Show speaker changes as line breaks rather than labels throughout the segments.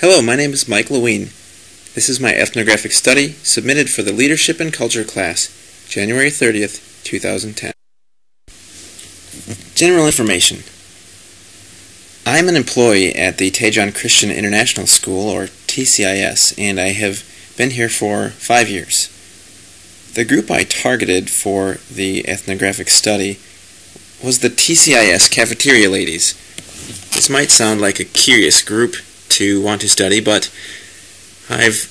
Hello, my name is Mike Leween. This is my ethnographic study submitted for the Leadership and Culture class, January 30th, 2010. General information. I'm an employee at the Taejon Christian International School, or TCIS, and I have been here for 5 years. The group I targeted for the ethnographic study was the TCIS cafeteria ladies. This might sound like a curious group to want to study, but I've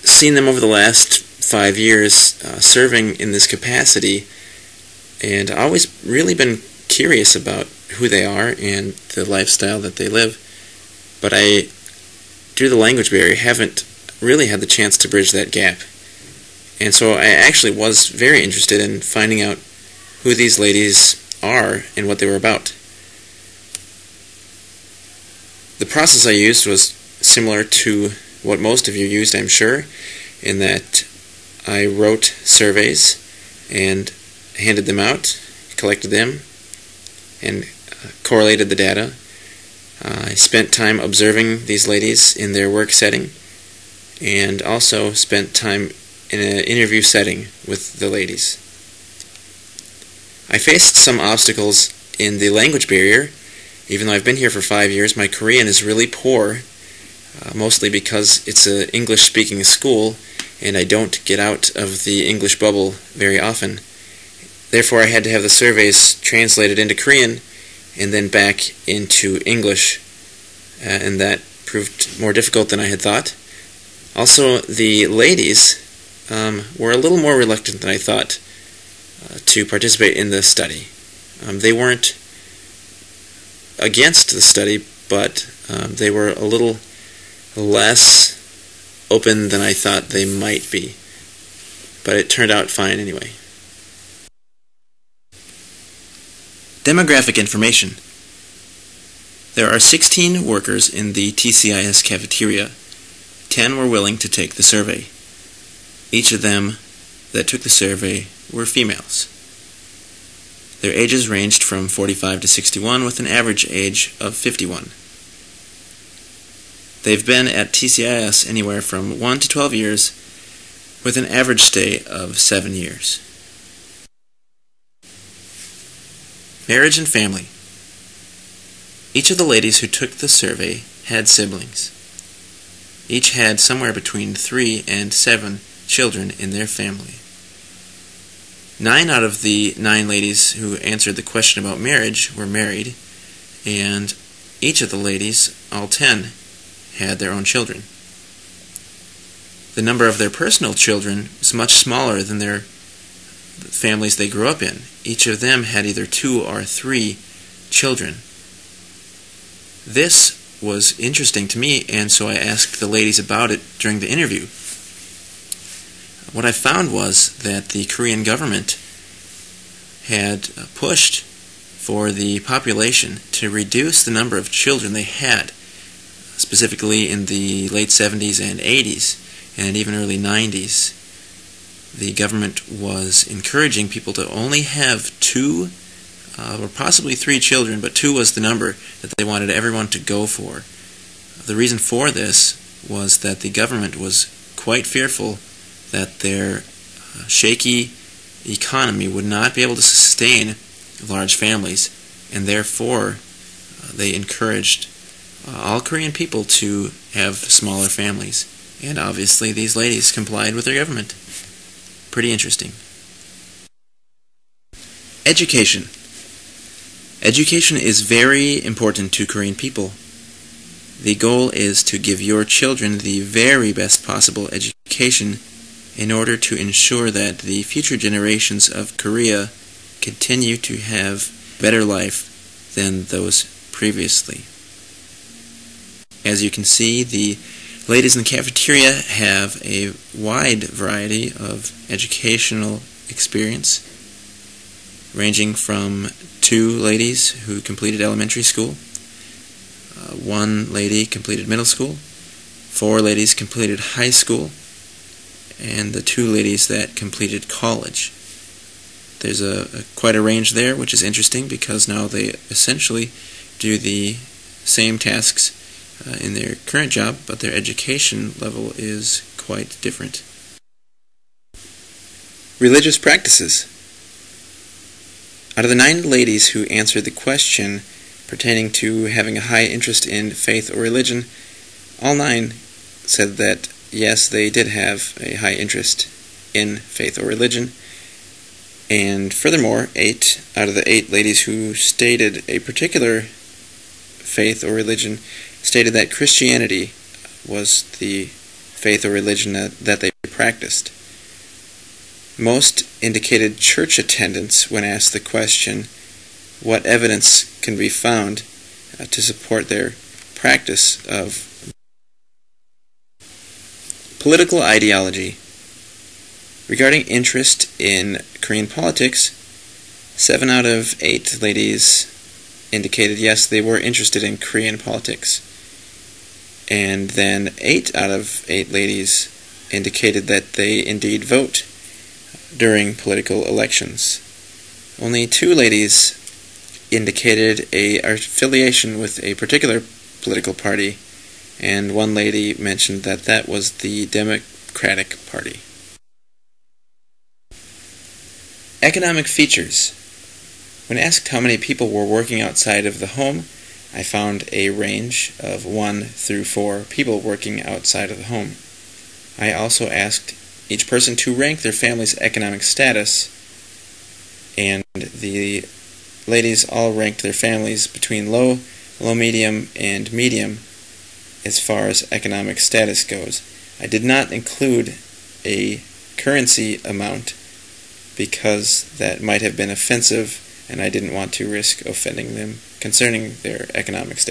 seen them over the last 5 years serving in this capacity, and always really been curious about who they are and the lifestyle that they live. But I, due to the language barrier, haven't really had the chance to bridge that gap. And so I actually was very interested in finding out who these ladies are and what they were about. The process I used was similar to what most of you used, I'm sure, in that I wrote surveys and handed them out, collected them, and correlated the data. I spent time observing these ladies in their work setting, and also spent time in an interview setting with the ladies. I faced some obstacles in the language barrier. Even though I've been here for 5 years, my Korean is really poor, mostly because it's an English-speaking school, and I don't get out of the English bubble very often. Therefore, I had to have the surveys translated into Korean and then back into English, and that proved more difficult than I had thought. Also, the ladies were a little more reluctant than I thought to participate in the study. They weren't against the study, but they were a little less open than I thought they might be. But it turned out fine anyway. Demographic information. There are 16 workers in the TCIS cafeteria. 10 were willing to take the survey. Each of them that took the survey were females. Their ages ranged from 45 to 61, with an average age of 51. They've been at TCIS anywhere from 1 to 12 years, with an average stay of 7 years. Marriage and family. Each of the ladies who took the survey had siblings. Each had somewhere between 3 and 7 children in their family. 9 out of the 9 ladies who answered the question about marriage were married, and each of the ladies, all 10, had their own children. The number of their personal children was much smaller than their families they grew up in. Each of them had either 2 or 3 children. This was interesting to me, and so I asked the ladies about it during the interview. What I found was that the Korean government had pushed for the population to reduce the number of children they had, specifically in the late 70s and 80s, and even early 90s. The government was encouraging people to only have 2 or possibly 3 children, but 2 was the number that they wanted everyone to go for. The reason for this was that the government was quite fearful that their shaky economy would not be able to sustain large families, and therefore they encouraged all Korean people to have smaller families. And obviously these ladies complied with their government. Pretty interesting. Education. Education is very important to Korean people. The goal is to give your children the very best possible education in order to ensure that the future generations of Korea continue to have a better life than those previously. As you can see, the ladies in the cafeteria have a wide variety of educational experience, ranging from 2 ladies who completed elementary school, 1 lady completed middle school, 4 ladies completed high school, and the 2 ladies that completed college. There's quite a range there, which is interesting because now they essentially do the same tasks in their current job, but their education level is quite different. Religious practices. Out of the 9 ladies who answered the question pertaining to having a high interest in faith or religion, all 9 said that yes, they did have a high interest in faith or religion. And furthermore, 8 out of the 8 ladies who stated a particular faith or religion stated that Christianity was the faith or religion that they practiced. Most indicated church attendance when asked the question, what evidence can be found to support their practice of political ideology. Regarding interest in Korean politics, 7 out of 8 ladies indicated yes, they were interested in Korean politics. And then 8 out of 8 ladies indicated that they indeed vote during political elections. Only 2 ladies indicated an affiliation with a particular political party, and 1 lady mentioned that that was the Democratic Party. Economic features. When asked how many people were working outside of the home, I found a range of 1 through 4 people working outside of the home. I also asked each person to rank their family's economic status, and the ladies all ranked their families between low, medium, and medium as far as economic status goes. I did not include a currency amount because that might have been offensive, and I didn't want to risk offending them concerning their economic status.